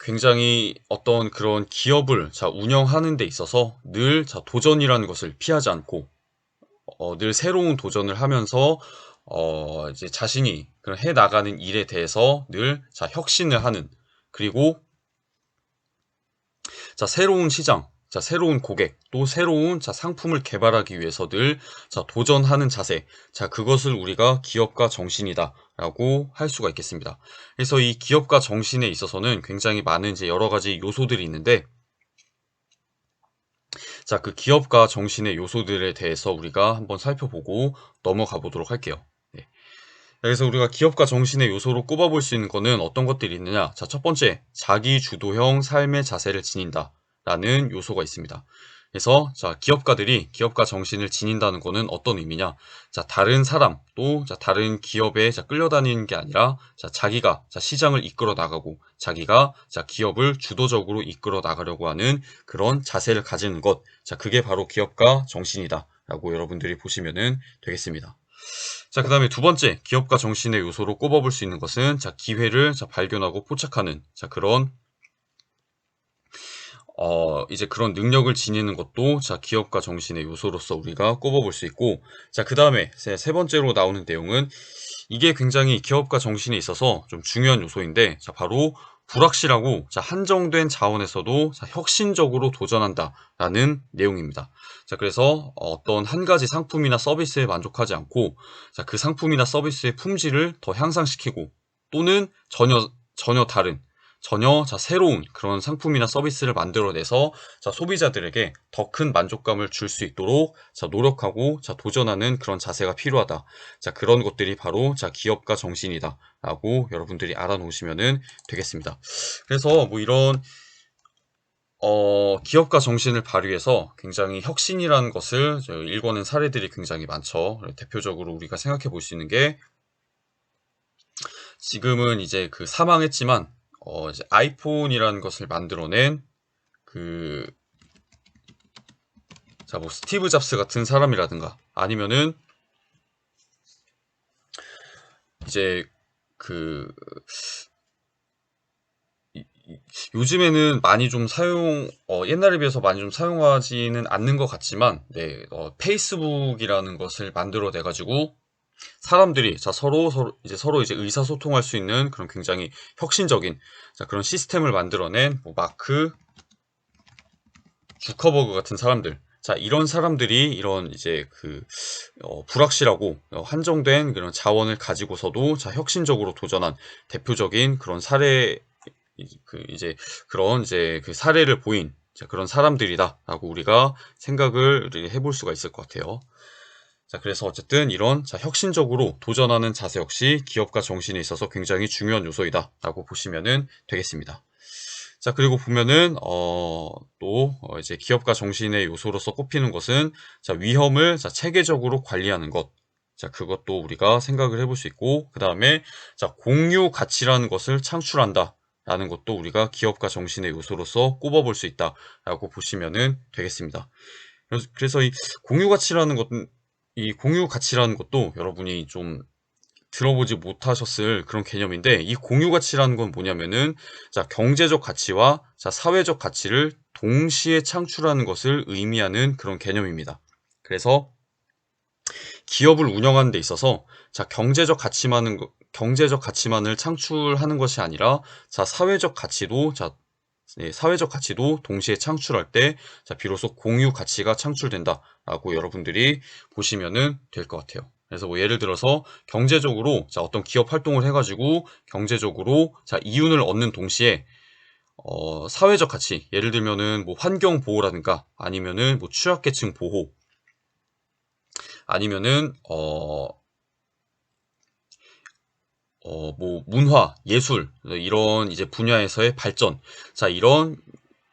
굉장히 어떤 그런 기업을 운영하는 데 있어서 늘 도전이라는 것을 피하지 않고, 늘 새로운 도전을 하면서, 이제 자신이 해 나가는 일에 대해서 늘 혁신을 하는, 그리고 새로운 시장, 새로운 고객, 또 새로운 상품을 개발하기 위해서 늘 도전하는 자세, 그것을 우리가 기업가 정신이다 라고 할 수가 있겠습니다. 그래서 이 기업가 정신에 있어서는 굉장히 많은 이제 여러 가지 요소들이 있는데, 그 기업가 정신의 요소들에 대해서 우리가 한번 살펴보고 넘어가 보도록 할게요. 네. 그래서 우리가 기업가 정신의 요소로 꼽아볼 수 있는 거는 어떤 것들이 있느냐? 자, 첫 번째, 자기 주도형 삶의 자세를 지닌다 라는 요소가 있습니다. 그래서 기업가들이 기업가 정신을 지닌다는 거는 어떤 의미냐? 다른 사람 또 다른 기업에 끌려다니는 게 아니라 자기가 시장을 이끌어 나가고 자기가 기업을 주도적으로 이끌어 나가려고 하는 그런 자세를 가지는 것. 그게 바로 기업가 정신이다 라고 여러분들이 보시면 되겠습니다. 자, 그 다음에 두 번째 기업가 정신의 요소로 꼽아볼 수 있는 것은 기회를 발견하고 포착하는 그런 이제 그런 능력을 지니는 것도 기업가 정신의 요소로서 우리가 꼽아볼 수 있고, 그 다음에 세 번째로 나오는 내용은 이게 굉장히 기업가 정신에 있어서 좀 중요한 요소인데, 바로 불확실하고 한정된 자원에서도 혁신적으로 도전한다라는 내용입니다. 그래서 어떤 한 가지 상품이나 서비스에 만족하지 않고 그 상품이나 서비스의 품질을 더 향상시키고 또는 전혀 다른 새로운 그런 상품이나 서비스를 만들어내서 소비자들에게 더 큰 만족감을 줄 수 있도록 노력하고 도전하는 그런 자세가 필요하다. 그런 것들이 바로 기업가 정신이다 라고 여러분들이 알아놓으시면 되겠습니다. 그래서 뭐 이런 기업가 정신을 발휘해서 굉장히 혁신이라는 것을 일궈낸 사례들이 굉장히 많죠. 대표적으로 우리가 생각해 볼 수 있는 게 지금은 이제 사망했지만 이제 아이폰이라는 것을 만들어낸 뭐 스티브 잡스 같은 사람이라든가 아니면은 이제 요즘에는 많이 좀 옛날에 비해서 많이 좀 사용하지는 않는 것 같지만, 네, 페이스북이라는 것을 만들어내가지고 사람들이 서로 이제 의사소통할 수 있는 그런 굉장히 혁신적인 그런 시스템을 만들어낸 뭐 마크 주커버그 같은 사람들. 이런 사람들이 이런 이제 불확실하고 한정된 그런 자원을 가지고서도 혁신적으로 도전한 대표적인 그런 사례를 보인 그런 사람들이다라고 우리가 생각을 해볼 수가 있을 것 같아요. 그래서 어쨌든 이런 혁신적으로 도전하는 자세 역시 기업가 정신에 있어서 굉장히 중요한 요소이다라고 보시면 되겠습니다. 그리고 보면은 이제 기업가 정신의 요소로서 꼽히는 것은 위험을 체계적으로 관리하는 것. 그것도 우리가 생각을 해볼 수 있고, 그 다음에 공유 가치라는 것을 창출한다 라는 것도 우리가 기업가 정신의 요소로서 꼽아볼 수 있다라고 보시면 되겠습니다. 그래서 이 공유 가치라는 것도 여러분이 좀 들어보지 못하셨을 그런 개념인데, 이 공유 가치라는 건 뭐냐면은 경제적 가치와 사회적 가치를 동시에 창출하는 것을 의미하는 그런 개념입니다. 그래서 기업을 운영하는 데 있어서 경제적 가치만을 창출하는 것이 아니라 사회적 가치도 동시에 창출할 때 비로소 공유 가치가 창출된다라고 여러분들이 보시면 될 것 같아요. 그래서 뭐 예를 들어서 경제적으로 어떤 기업 활동을 해가지고 경제적으로 이윤을 얻는 동시에 사회적 가치, 예를 들면은 뭐 환경 보호라든가 아니면은 뭐 취약계층 보호, 아니면은 뭐 문화, 예술 이런 이제 분야에서의 발전, 이런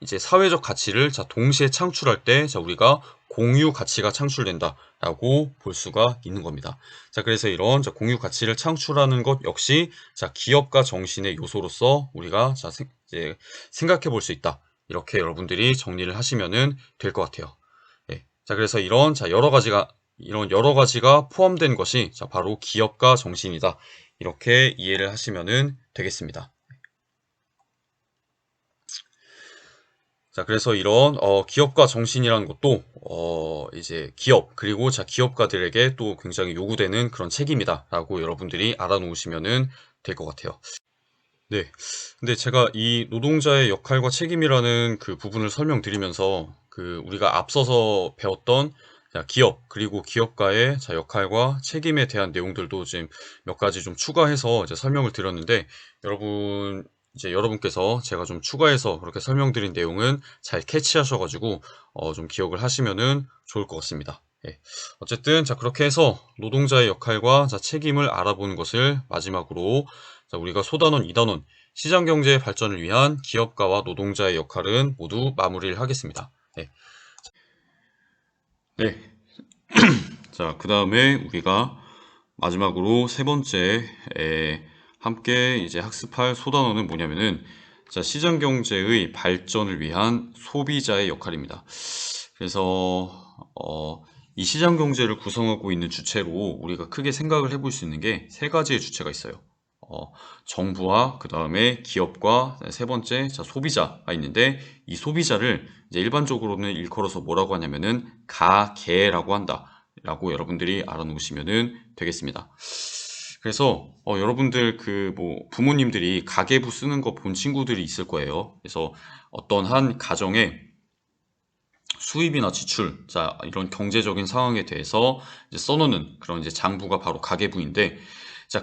이제 사회적 가치를 동시에 창출할 때 우리가 공유 가치가 창출된다라고 볼 수가 있는 겁니다. 그래서 이런 공유 가치를 창출하는 것 역시 기업가 정신의 요소로서 우리가 이제 생각해 볼 수 있다. 이렇게 여러분들이 정리를 하시면 될 것 같아요. 네. 그래서 이런 여러 가지가 포함된 것이 바로 기업가 정신이다. 이렇게 이해를 하시면 되겠습니다. 그래서 이런 기업가 정신이라는 것도 이제 그리고 기업가들에게 또 굉장히 요구되는 그런 책임이다라고 여러분들이 알아놓으시면 될 것 같아요. 네. 근데 제가 이 노동자의 역할과 책임이라는 그 부분을 설명드리면서 우리가 앞서서 배웠던 기업 그리고 기업가의 역할과 책임에 대한 내용들도 지금 몇 가지 좀 추가해서 이제 설명을 드렸는데, 여러분께서 제가 좀 추가해서 그렇게 설명드린 내용은 잘 캐치하셔가지고 좀 기억을 하시면은 좋을 것 같습니다. 예. 어쨌든 그렇게 해서 노동자의 역할과 책임을 알아보는 것을 마지막으로 우리가 소단원 2단원 시장경제의 발전을 위한 기업가와 노동자의 역할은 모두 마무리를 하겠습니다. 네. 네. 그 다음에 우리가 마지막으로 세 번째 함께 이제 학습할 소단원은 뭐냐면은 시장경제의 발전을 위한 소비자의 역할입니다. 그래서 이 시장경제를 구성하고 있는 주체로 우리가 크게 생각을 해볼 수 있는 게 세 가지의 주체가 있어요. 정부와 그 다음에 기업과 세 번째 소비자가 있는데, 이 소비자를 이제 일반적으로는 일컬어서 뭐라고 하냐면은 가계라고 한다라고 여러분들이 알아놓으시면 되겠습니다. 그래서 여러분들 뭐 부모님들이 가계부 쓰는 거 본 친구들이 있을 거예요. 그래서 어떤 한 가정의 수입이나 지출, 이런 경제적인 상황에 대해서 이제 써놓는 그런 이제 장부가 바로 가계부인데,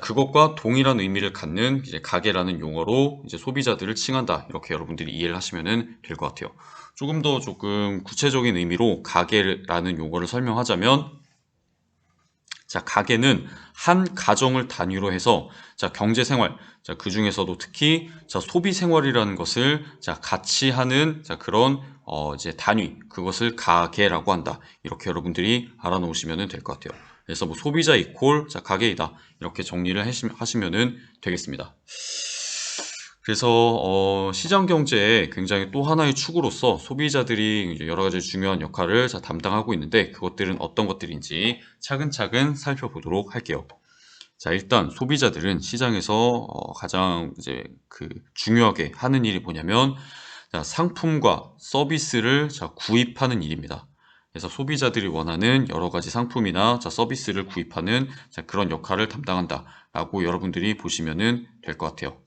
그것과 동일한 의미를 갖는 이제 가계라는 용어로 이제 소비자들을 칭한다. 이렇게 여러분들이 이해를 하시면 될 것 같아요. 조금 구체적인 의미로 가계라는 용어를 설명하자면, 가계는 한 가정을 단위로 해서 경제 생활, 그 중에서도 특히 소비 생활이라는 것을 같이 하는 그런 이제 단위, 그것을 가계라고 한다. 이렇게 여러분들이 알아놓으시면 될 것 같아요. 그래서 뭐 소비자 이퀄 가계이다. 이렇게 정리를 하시면 되겠습니다. 그래서 시장 경제의 굉장히 또 하나의 축으로서 소비자들이 이제 여러 가지 중요한 역할을 담당하고 있는데 그것들은 어떤 것들인지 차근차근 살펴보도록 할게요. 자, 일단 소비자들은 시장에서 가장 이제 그 중요하게 하는 일이 뭐냐면 상품과 서비스를 구입하는 일입니다. 그래서 소비자들이 원하는 여러 가지 상품이나 서비스를 구입하는 그런 역할을 담당한다라고 여러분들이 보시면 될 것 같아요.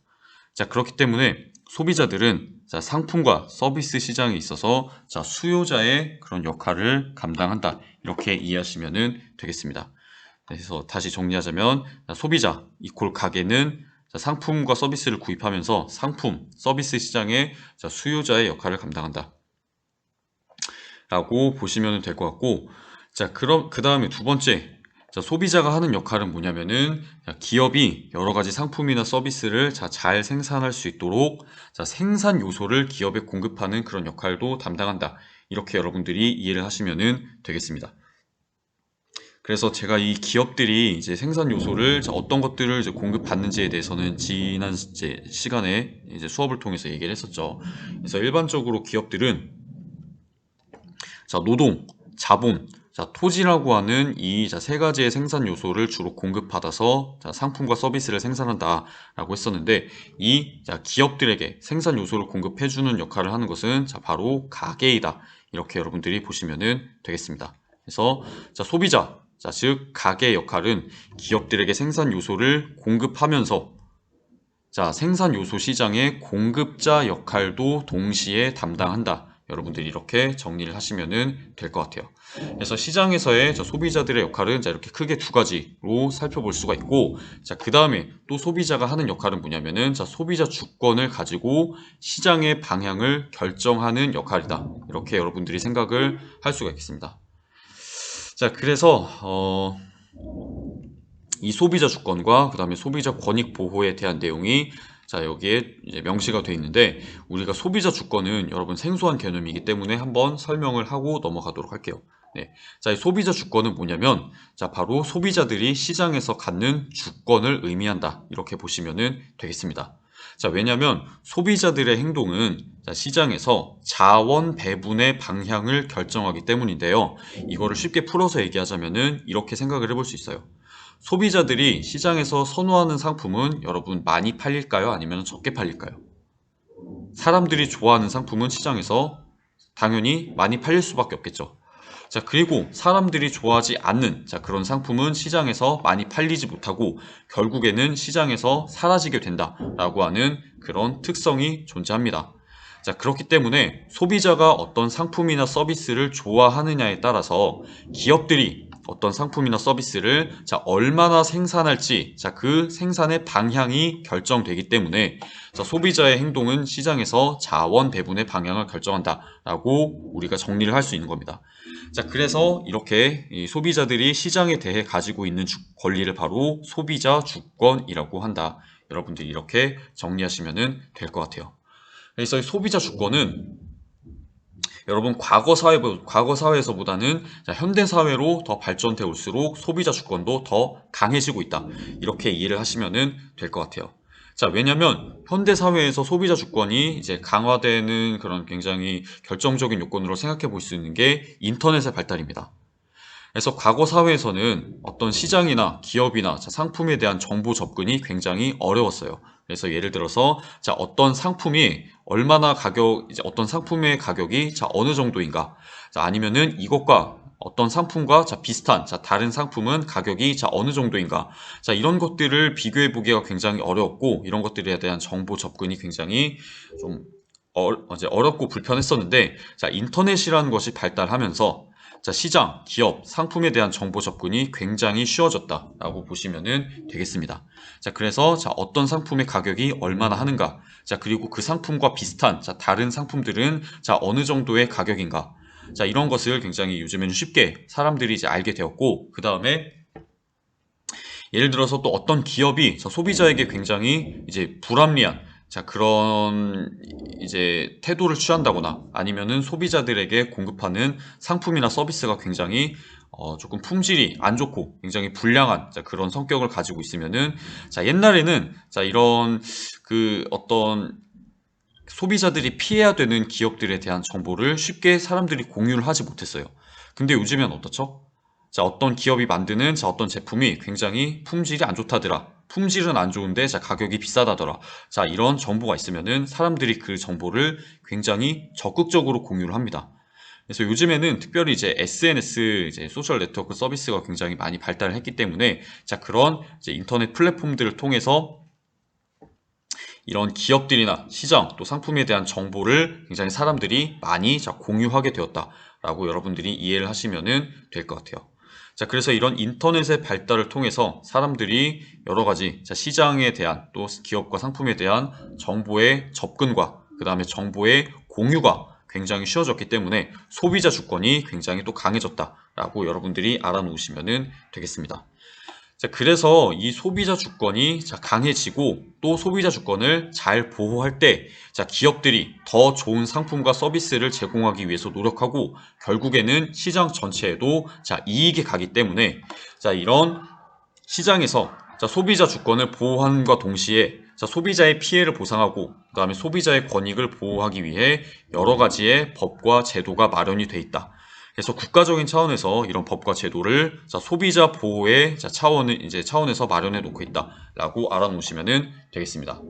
자, 그렇기 때문에 소비자들은 상품과 서비스 시장에 있어서 수요자의 그런 역할을 감당한다. 이렇게 이해하시면 되겠습니다. 그래서 다시 정리하자면 소비자 이콜 가게는 상품과 서비스를 구입하면서 상품, 서비스 시장의 수요자의 역할을 감당한다. 라고 보시면 될 것 같고, 자, 그럼 그 다음에 두 번째, 소비자가 하는 역할은 뭐냐면은 기업이 여러 가지 상품이나 서비스를 잘 생산할 수 있도록 생산 요소를 기업에 공급하는 그런 역할도 담당한다. 이렇게 여러분들이 이해를 하시면 되겠습니다. 그래서 제가 이 기업들이 이제 생산 요소를 어떤 것들을 이제 공급받는지에 대해서는 지난 이제 시간에 이제 수업을 통해서 얘기를 했었죠. 그래서 일반적으로 기업들은 노동, 자본, 토지라고 하는 이 세 가지의 생산 요소를 주로 공급받아서 상품과 서비스를 생산한다라고 했었는데 이 기업들에게 생산 요소를 공급해주는 역할을 하는 것은 바로 가게이다. 이렇게 여러분들이 보시면 되겠습니다. 그래서 소비자, 즉 가게 역할은 기업들에게 생산 요소를 공급하면서 생산 요소 시장의 공급자 역할도 동시에 담당한다. 여러분들이 이렇게 정리를 하시면 될 것 같아요. 그래서 시장에서의 소비자들의 역할은 이렇게 크게 두 가지로 살펴볼 수가 있고, 그 다음에 또 소비자가 하는 역할은 뭐냐면은 소비자 주권을 가지고 시장의 방향을 결정하는 역할이다. 이렇게 여러분들이 생각을 할 수가 있겠습니다. 자, 그래서 이 소비자 주권과 그 다음에 소비자 권익 보호에 대한 내용이 여기에 이제 명시가 되어 있는데 우리가 소비자 주권은 여러분 생소한 개념이기 때문에 한번 설명을 하고 넘어가도록 할게요. 네. 이 소비자 주권은 뭐냐면 바로 소비자들이 시장에서 갖는 주권을 의미한다. 이렇게 보시면 되겠습니다. 왜냐하면 소비자들의 행동은 시장에서 자원 배분의 방향을 결정하기 때문인데요. 이거를 쉽게 풀어서 얘기하자면 이렇게 생각을 해볼 수 있어요. 소비자들이 시장에서 선호하는 상품은 여러분 많이 팔릴까요? 아니면 적게 팔릴까요? 사람들이 좋아하는 상품은 시장에서 당연히 많이 팔릴 수밖에 없겠죠. 그리고 사람들이 좋아하지 않는 그런 상품은 시장에서 많이 팔리지 못하고 결국에는 시장에서 사라지게 된다라고 하는 그런 특성이 존재합니다. 그렇기 때문에 소비자가 어떤 상품이나 서비스를 좋아하느냐에 따라서 기업들이 어떤 상품이나 서비스를 얼마나 생산할지 그 생산의 방향이 결정되기 때문에 소비자의 행동은 시장에서 자원 배분의 방향을 결정한다라고 우리가 정리를 할 수 있는 겁니다. 그래서 이렇게 소비자들이 시장에 대해 가지고 있는 권리를 바로 소비자 주권이라고 한다. 여러분들이 이렇게 정리하시면 될 것 같아요. 그래서 소비자 주권은 여러분 과거 사회에서보다는 현대 사회로 더 발전돼 올수록 소비자 주권도 더 강해지고 있다. 이렇게 이해를 하시면 될 것 같아요. 왜냐면 현대 사회에서 소비자 주권이 이제 강화되는 그런 굉장히 결정적인 요건으로 생각해 볼 수 있는 게 인터넷의 발달입니다. 그래서 과거 사회에서는 어떤 시장이나 기업이나 상품에 대한 정보 접근이 굉장히 어려웠어요. 그래서 예를 들어서 어떤 상품이 얼마나 이제 어떤 상품의 가격이 어느 정도인가, 아니면은 이것과 어떤 상품과 비슷한 다른 상품은 가격이 어느 정도인가, 이런 것들을 비교해 보기가 굉장히 어려웠고 이런 것들에 대한 정보 접근이 굉장히 좀 이제 어렵고 불편했었는데 인터넷이라는 것이 발달하면서 시장, 기업, 상품에 대한 정보 접근이 굉장히 쉬워졌다라고 보시면 되겠습니다. 그래서 어떤 상품의 가격이 얼마나 하는가, 그리고 그 상품과 비슷한 다른 상품들은 어느 정도의 가격인가, 이런 것을 굉장히 요즘에는 쉽게 사람들이 이제 알게 되었고, 그 다음에 예를 들어서 또 어떤 기업이 소비자에게 굉장히 이제 불합리한 그런 이제 태도를 취한다거나 아니면은 소비자들에게 공급하는 상품이나 서비스가 굉장히 조금 품질이 안 좋고 굉장히 불량한 그런 성격을 가지고 있으면은 옛날에는 이런 어떤 소비자들이 피해야 되는 기업들에 대한 정보를 쉽게 사람들이 공유를 하지 못했어요. 근데 요즘엔 어떻죠? 어떤 기업이 만드는 어떤 제품이 굉장히 품질이 안 좋다더라. 품질은 안 좋은데 가격이 비싸다더라. 이런 정보가 있으면은 사람들이 그 정보를 굉장히 적극적으로 공유를 합니다. 그래서 요즘에는 특별히 SNS 소셜 네트워크 서비스가 굉장히 많이 발달을 했기 때문에 그런 인터넷 플랫폼들을 통해서 이런 기업들이나 시장 또 상품에 대한 정보를 굉장히 사람들이 많이 공유하게 되었다라고 여러분들이 이해를 하시면 될 것 같아요. 그래서 이런 인터넷의 발달을 통해서 사람들이 여러 가지 시장에 대한 또 기업과 상품에 대한 정보의 접근과 그 다음에 정보의 공유가 굉장히 쉬워졌기 때문에 소비자 주권이 굉장히 또 강해졌다라고 여러분들이 알아놓으시면 되겠습니다. 그래서 이 소비자 주권이 강해지고 또 소비자 주권을 잘 보호할 때 기업들이 더 좋은 상품과 서비스를 제공하기 위해서 노력하고 결국에는 시장 전체에도 이익이 가기 때문에 이런 시장에서 소비자 주권을 보호함과 동시에 소비자의 피해를 보상하고 그 다음에 소비자의 권익을 보호하기 위해 여러 가지의 법과 제도가 마련이 돼 있다. 그래서 국가적인 차원에서 이런 법과 제도를 소비자 보호의 차원에서 마련해 놓고 있다라고 알아놓으시면 되겠습니다.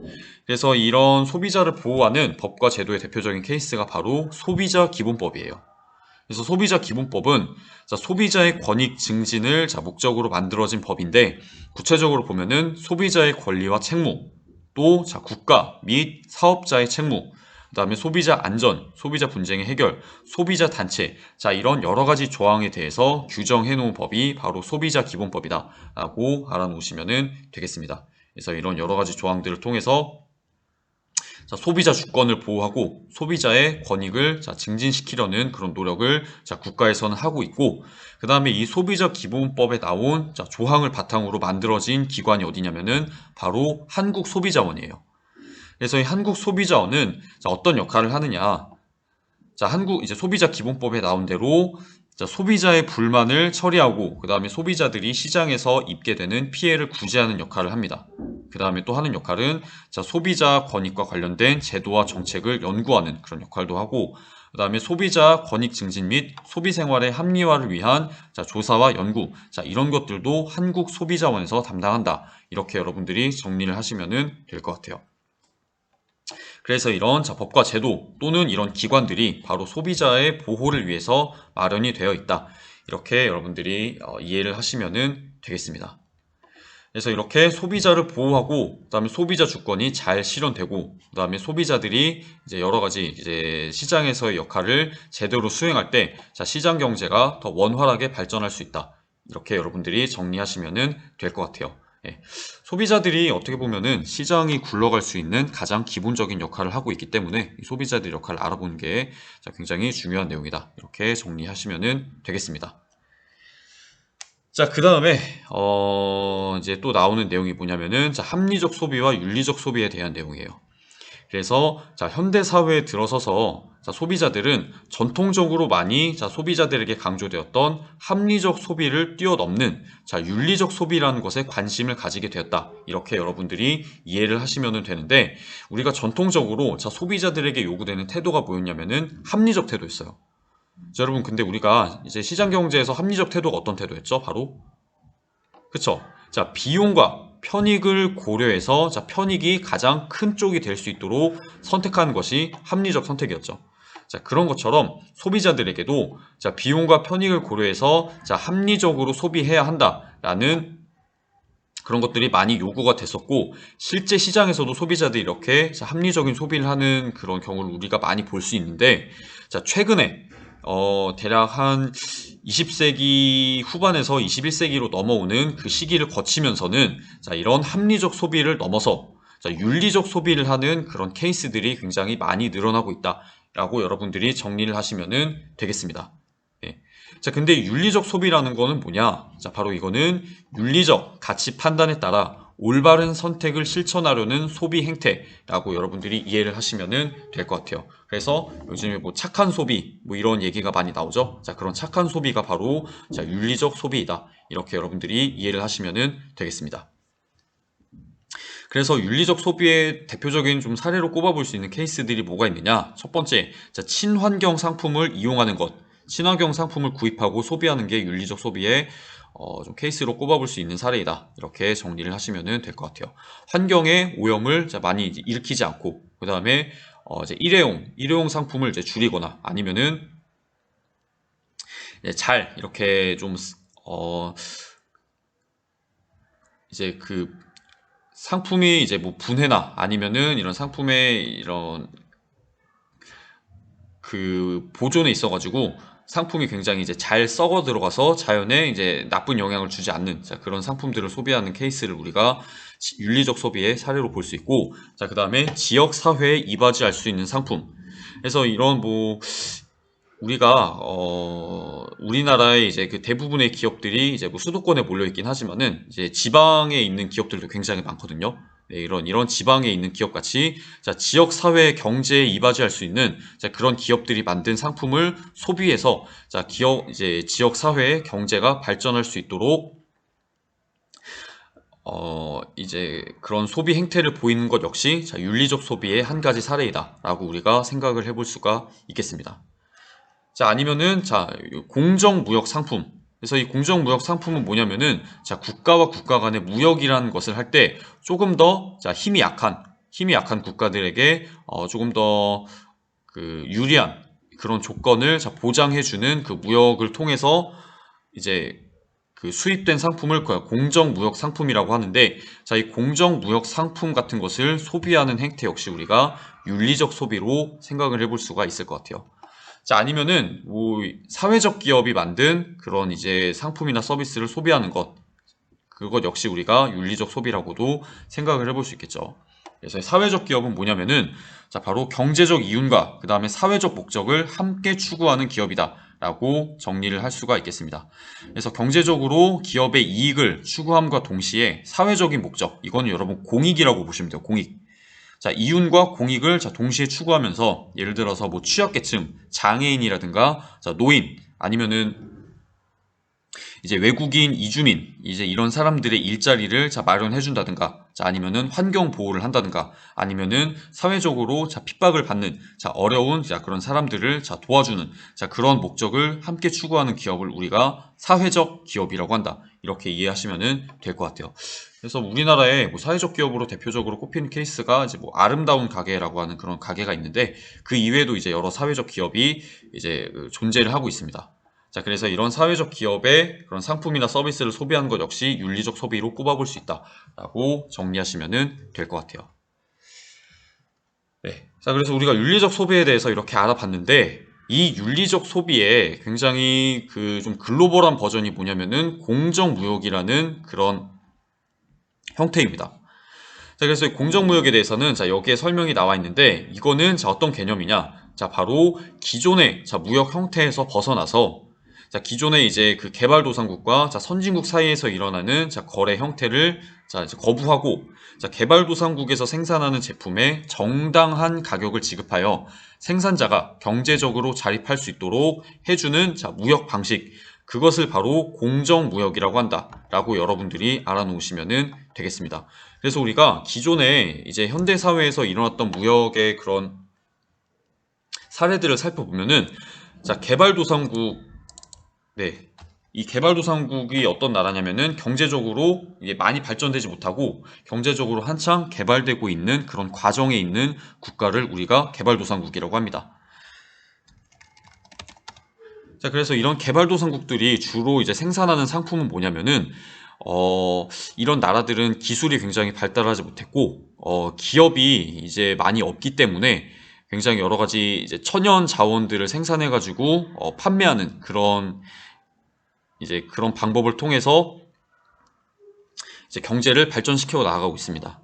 그래서 이런 소비자를 보호하는 법과 제도의 대표적인 케이스가 바로 소비자 기본법이에요. 그래서 소비자 기본법은 소비자의 권익 증진을 목적으로 만들어진 법인데 구체적으로 보면은 소비자의 권리와 책무, 또 국가 및 사업자의 책무, 그 다음에 소비자 안전, 소비자 분쟁의 해결, 소비자 단체, 이런 여러 가지 조항에 대해서 규정해 놓은 법이 바로 소비자 기본법이다 라고 알아놓으시면 되겠습니다. 그래서 이런 여러 가지 조항들을 통해서 소비자 주권을 보호하고 소비자의 권익을 증진시키려는 그런 노력을 국가에서는 하고 있고, 그 다음에 이 소비자 기본법에 나온 조항을 바탕으로 만들어진 기관이 어디냐면은 바로 한국소비자원이에요. 그래서 이 한국소비자원은 어떤 역할을 하느냐, 한국 소비자 기본법에 나온 대로 소비자의 불만을 처리하고 그 다음에 소비자들이 시장에서 입게 되는 피해를 구제하는 역할을 합니다. 그 다음에 또 하는 역할은 소비자 권익과 관련된 제도와 정책을 연구하는 그런 역할도 하고, 그 다음에 소비자 권익 증진 및 소비 생활의 합리화를 위한 조사와 연구, 이런 것들도 한국소비자원에서 담당한다. 이렇게 여러분들이 정리를 하시면 될 것 같아요. 그래서 이런 법과 제도 또는 이런 기관들이 바로 소비자의 보호를 위해서 마련이 되어 있다. 이렇게 여러분들이 이해를 하시면 되겠습니다. 그래서 이렇게 소비자를 보호하고 그다음에 소비자 주권이 잘 실현되고 그다음에 소비자들이 여러 가지 시장에서의 역할을 제대로 수행할 때 시장 경제가 더 원활하게 발전할 수 있다. 이렇게 여러분들이 정리하시면 될 것 같아요. 예. 소비자들이 어떻게 보면은 시장이 굴러갈 수 있는 가장 기본적인 역할을 하고 있기 때문에 소비자들의 역할을 알아보는 게 굉장히 중요한 내용이다. 이렇게 정리하시면 되겠습니다. 그 다음에 이제 또 나오는 내용이 뭐냐면은 합리적 소비와 윤리적 소비에 대한 내용이에요. 그래서 현대 사회에 들어서서 소비자들은 전통적으로 많이 소비자들에게 강조되었던 합리적 소비를 뛰어넘는 윤리적 소비라는 것에 관심을 가지게 되었다. 이렇게 여러분들이 이해를 하시면 되는데, 우리가 전통적으로 소비자들에게 요구되는 태도가 뭐였냐면은 합리적 태도였어요. 여러분, 근데 우리가 이제 시장 경제에서 합리적 태도가 어떤 태도였죠? 바로 그쵸? 비용과 편익을 고려해서 편익이 가장 큰 쪽이 될 수 있도록 선택하는 것이 합리적 선택이었죠. 그런 것처럼 소비자들에게도 비용과 편익을 고려해서 합리적으로 소비해야 한다라는 그런 것들이 많이 요구가 됐었고, 실제 시장에서도 소비자들이 이렇게 합리적인 소비를 하는 그런 경우를 우리가 많이 볼 수 있는데, 최근에 대략 한 20세기 후반에서 21세기로 넘어오는 그 시기를 거치면서는 이런 합리적 소비를 넘어서 윤리적 소비를 하는 그런 케이스들이 굉장히 많이 늘어나고 있다라고 여러분들이 정리를 하시면 되겠습니다. 예. 근데 윤리적 소비라는 거는 뭐냐? 바로 이거는 윤리적 가치 판단에 따라 올바른 선택을 실천하려는 소비 행태라고 여러분들이 이해를 하시면 될 것 같아요. 그래서 요즘에 뭐 착한 소비 뭐 이런 얘기가 많이 나오죠. 자, 그런 착한 소비가 바로 자, 윤리적 소비이다. 이렇게 여러분들이 이해를 하시면 되겠습니다. 그래서 윤리적 소비의 대표적인 좀 사례로 꼽아볼 수 있는 케이스들이 뭐가 있느냐? 첫 번째, 자, 친환경 상품을 이용하는 것. 친환경 상품을 구입하고 소비하는 게 윤리적 소비의 좀 케이스로 꼽아볼 수 있는 사례이다. 이렇게 정리를 하시면 될 것 같아요. 환경의 오염을 많이 일으키지 않고, 그 다음에 이제 일회용 상품을 이제 줄이거나 아니면은 잘 이렇게 좀 이제 그 상품이 이제 뭐 분해나 아니면은 이런 상품의 이런 그 보존에 있어가지고 상품이 굉장히 이제 잘 썩어 들어가서 자연에 이제 나쁜 영향을 주지 않는 자, 그런 상품들을 소비하는 케이스를 우리가 윤리적 소비의 사례로 볼 수 있고, 자, 그 다음에 지역 사회에 이바지할 수 있는 상품. 그래서 이런 뭐 우리가 우리나라의 이제 그 대부분의 기업들이 이제 뭐 수도권에 몰려 있긴 하지만은 이제 지방에 있는 기업들도 굉장히 많거든요. 네, 이런 지방에 있는 기업 같이 자, 지역 사회 경제에 이바지할 수 있는 자, 그런 기업들이 만든 상품을 소비해서 자, 기업 이제 지역 사회의 경제가 발전할 수 있도록 이제 그런 소비 행태를 보이는 것 역시 자, 윤리적 소비의 한 가지 사례이다라고 우리가 생각을 해볼 수가 있겠습니다. 자, 아니면은, 자, 공정무역 상품. 그래서 이 공정무역 상품은 뭐냐면은, 자, 국가와 국가 간의 무역이라는 것을 할 때 조금 더, 자, 힘이 약한 국가들에게, 조금 더, 유리한 그런 조건을, 자, 보장해주는 그 무역을 통해서 이제 그 수입된 상품을 공정무역 상품이라고 하는데, 자, 이 공정무역 상품 같은 것을 소비하는 행태 역시 우리가 윤리적 소비로 생각을 해볼 수가 있을 것 같아요. 자, 아니면은 뭐 사회적 기업이 만든 그런 이제 상품이나 서비스를 소비하는 것, 그것 역시 우리가 윤리적 소비라고도 생각을 해볼 수 있겠죠. 그래서 사회적 기업은 뭐냐면은 자, 바로 경제적 이윤과 그 다음에 사회적 목적을 함께 추구하는 기업이다 라고 정리를 할 수가 있겠습니다. 그래서 경제적으로 기업의 이익을 추구함과 동시에 사회적인 목적, 이거는 여러분 공익이라고 보시면 돼요. 공익. 자, 이윤과 공익을 자, 동시에 추구하면서 예를 들어서 뭐 취약계층, 장애인이라든가 자, 노인 아니면은 이제 외국인 이주민 이제 이런 사람들의 일자리를 자, 마련해 준다든가 자, 아니면은 환경 보호를 한다든가 아니면은 사회적으로 자, 핍박을 받는 자, 어려운 자, 그런 사람들을 자, 도와주는 자, 그런 목적을 함께 추구하는 기업을 우리가 사회적 기업이라고 한다. 이렇게 이해하시면 될 것 같아요. 그래서 우리나라의 뭐 사회적 기업으로 대표적으로 꼽히는 케이스가 이제 뭐 아름다운 가게라고 하는 그런 가게가 있는데 그 이외에도 이제 여러 사회적 기업이 이제 존재를 하고 있습니다. 자, 그래서 이런 사회적 기업의 그런 상품이나 서비스를 소비하는 것 역시 윤리적 소비로 꼽아볼 수 있다라고 정리하시면 될 것 같아요. 네. 자, 그래서 우리가 윤리적 소비에 대해서 이렇게 알아봤는데 이 윤리적 소비의 굉장히 그 좀 글로벌한 버전이 뭐냐면은 공정무역이라는 그런 형태입니다. 자, 그래서 공정무역에 대해서는 자, 여기에 설명이 나와 있는데 이거는 자, 어떤 개념이냐? 자, 바로 기존의 자, 무역 형태에서 벗어나서 자, 기존의 이제 그 개발도상국과 자, 선진국 사이에서 일어나는 자, 거래 형태를 자, 이제 거부하고 자, 개발도상국에서 생산하는 제품에 정당한 가격을 지급하여 생산자가 경제적으로 자립할 수 있도록 해주는 자, 무역 방식, 그것을 바로 공정무역이라고 한다라고 여러분들이 알아놓으시면 되겠습니다. 그래서 우리가 기존에 이제 현대 사회에서 일어났던 무역의 그런 사례들을 살펴보면은 자, 개발도상국, 네, 이 개발도상국이 어떤 나라냐면은 경제적으로 이게 많이 발전되지 못하고 경제적으로 한창 개발되고 있는 그런 과정에 있는 국가를 우리가 개발도상국이라고 합니다. 자, 그래서 이런 개발도상국들이 주로 이제 생산하는 상품은 뭐냐면은 이런 나라들은 기술이 굉장히 발달하지 못했고 기업이 이제 많이 없기 때문에 굉장히 여러 가지 이제 천연 자원들을 생산해 가지고 판매하는 그런 이제 그런 방법을 통해서 이제 경제를 발전시켜 나가고 있습니다.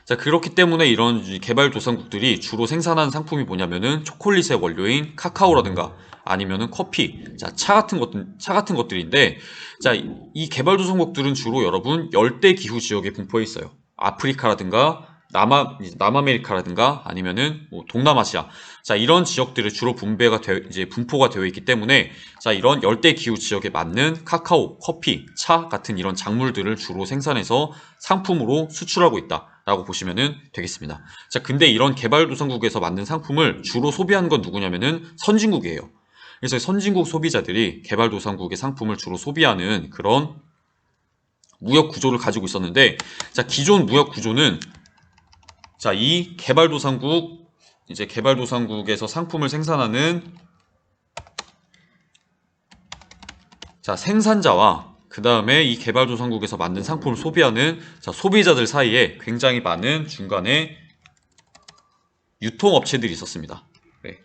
자, 그렇기 때문에 이런 개발도상국들이 주로 생산하는 상품이 뭐냐면은 초콜릿의 원료인 카카오라든가 아니면은 커피, 자, 차 같은 것들인데, 자, 이 개발도상국들은 주로 여러분 열대 기후 지역에 분포해 있어요. 아프리카라든가 남아메리카라든가 아니면은 뭐 동남아시아, 자, 이런 지역들을 주로 이제 분포가 되어 있기 때문에, 자, 이런 열대 기후 지역에 맞는 카카오, 커피, 차 같은 이런 작물들을 주로 생산해서 상품으로 수출하고 있다라고 보시면 되겠습니다. 자, 근데 이런 개발도상국에서 만든 상품을 주로 소비하는 건 누구냐면은 선진국이에요. 그래서 선진국 소비자들이 개발도상국의 상품을 주로 소비하는 그런 무역 구조를 가지고 있었는데, 자, 기존 무역 구조는, 자, 이 개발도상국에서 상품을 생산하는, 자, 생산자와 그 다음에 이 개발도상국에서 만든 상품을 소비하는, 자, 소비자들 사이에 굉장히 많은 중간에 유통업체들이 있었습니다. 네.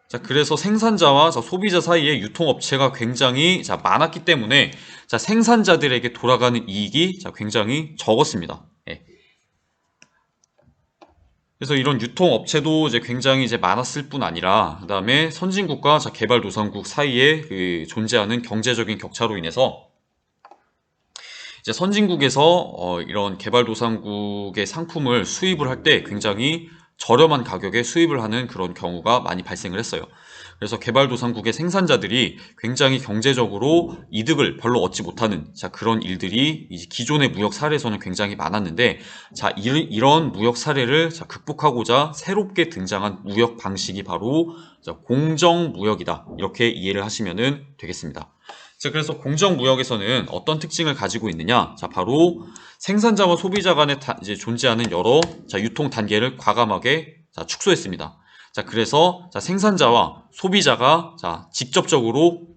자, 그래서 생산자와 소비자 사이에 유통업체가 굉장히 많았기 때문에, 자, 생산자들에게 돌아가는 이익이 굉장히 적었습니다. 예. 그래서 이런 유통업체도 굉장히 많았을 뿐 아니라, 그 다음에 선진국과 개발도상국 사이에 존재하는 경제적인 격차로 인해서 이제 선진국에서 이런 개발도상국의 상품을 수입을 할 때 굉장히 저렴한 가격에 수입을 하는 그런 경우가 많이 발생을 했어요. 그래서 개발도상국의 생산자들이 굉장히 경제적으로 이득을 별로 얻지 못하는, 그런 일들이 이제 기존의 무역 사례에서는 굉장히 많았는데, 이런 무역 사례를 극복하고자 새롭게 등장한 무역 방식이 바로 공정무역이다, 이렇게 이해를 하시면 되겠습니다. 자, 그래서 공정무역에서는 어떤 특징을 가지고 있느냐? 자, 바로 생산자와 소비자 간에 이제 존재하는 여러 유통 단계를 과감하게 축소했습니다. 자, 그래서 생산자와 소비자가 직접적으로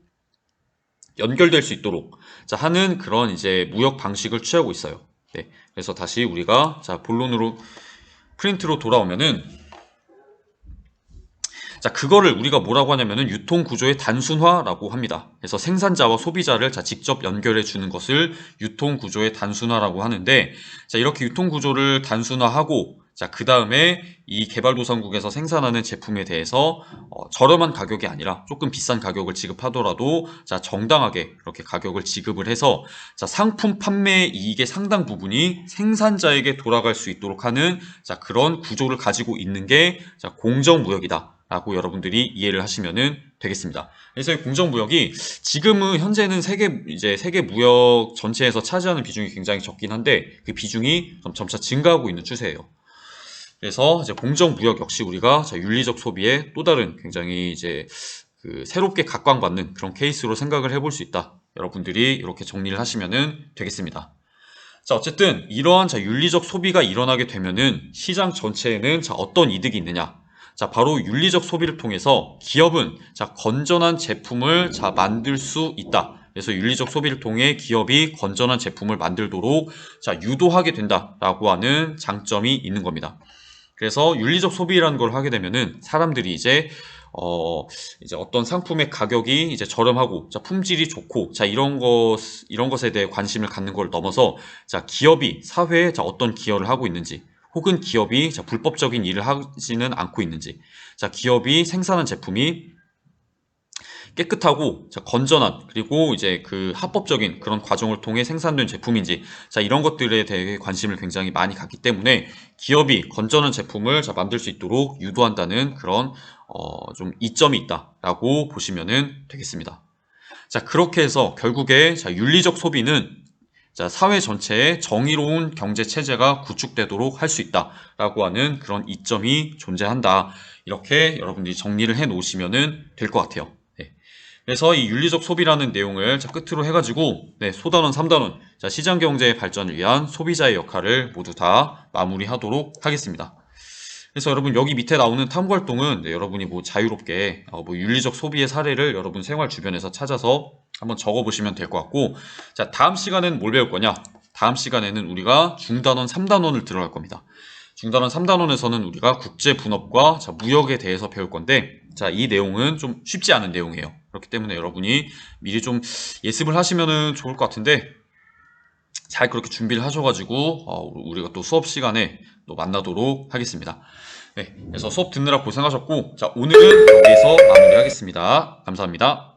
연결될 수 있도록 하는 그런 이제 무역 방식을 취하고 있어요. 네, 그래서 다시 우리가 본론으로 프린트로 돌아오면은, 자, 그거를 우리가 뭐라고 하냐면은 유통구조의 단순화라고 합니다. 그래서 생산자와 소비자를 직접 연결해 주는 것을 유통구조의 단순화라고 하는데, 자, 이렇게 유통구조를 단순화하고, 자, 그 다음에 이 개발도상국에서 생산하는 제품에 대해서 저렴한 가격이 아니라 조금 비싼 가격을 지급하더라도 정당하게 이렇게 가격을 지급을 해서 상품 판매 이익의 상당 부분이 생산자에게 돌아갈 수 있도록 하는 그런 구조를 가지고 있는 게 공정무역이다 라고 여러분들이 이해를 하시면 되겠습니다. 그래서 이 공정무역이 지금은 현재는 세계 무역 전체에서 차지하는 비중이 굉장히 적긴 한데, 그 비중이 점차 증가하고 있는 추세예요. 그래서 이제 공정무역 역시 우리가 윤리적 소비의 또 다른 굉장히 이제 새롭게 각광받는 그런 케이스로 생각을 해볼 수 있다. 여러분들이 이렇게 정리를 하시면 되겠습니다. 자, 어쨌든 이러한 윤리적 소비가 일어나게 되면은 시장 전체에는 어떤 이득이 있느냐? 자, 바로 윤리적 소비를 통해서 기업은 건전한 제품을 만들 수 있다. 그래서 윤리적 소비를 통해 기업이 건전한 제품을 만들도록 유도하게 된다라고 하는 장점이 있는 겁니다. 그래서 윤리적 소비라는 걸 하게 되면은 사람들이 이제 어떤 상품의 가격이 이제 저렴하고, 품질이 좋고, 이런 것에 대해 관심을 갖는 걸 넘어서, 기업이 사회에 어떤 기여를 하고 있는지, 혹은 기업이 불법적인 일을 하지는 않고 있는지, 기업이 생산한 제품이 깨끗하고 건전한, 그리고 이제 합법적인 그런 과정을 통해 생산된 제품인지, 이런 것들에 대해 관심을 굉장히 많이 갖기 때문에 기업이 건전한 제품을 만들 수 있도록 유도한다는 그런 좀 이점이 있다라고 보시면 되겠습니다. 자, 그렇게 해서 결국에 윤리적 소비는 사회 전체에 정의로운 경제 체제가 구축되도록 할 수 있다라고 하는 그런 이점이 존재한다. 이렇게 여러분들이 정리를 해 놓으시면 될 것 같아요. 네. 그래서 이 윤리적 소비라는 내용을 끝으로 해가지고, 네, 소단원 3단원, 시장 경제의 발전을 위한 소비자의 역할을 모두 다 마무리하도록 하겠습니다. 그래서 여러분 여기 밑에 나오는 탐구활동은, 네, 여러분이 자유롭게 윤리적 소비의 사례를 여러분 생활 주변에서 찾아서 한번 적어보시면 될 것 같고, 자, 다음 시간에는 뭘 배울 거냐? 다음 시간에는 우리가 중단원 3단원을 들어갈 겁니다. 중단원 3단원에서는 우리가 국제분업과 무역에 대해서 배울 건데, 이 내용은 좀 쉽지 않은 내용이에요. 그렇기 때문에 여러분이 미리 좀 예습을 하시면 좋을 것 같은데, 잘 그렇게 준비를 하셔가지고 우리가 또 수업 시간에 또 만나도록 하겠습니다. 네, 그래서 수업 듣느라 고생하셨고, 자, 오늘은 여기서 마무리하겠습니다. 감사합니다.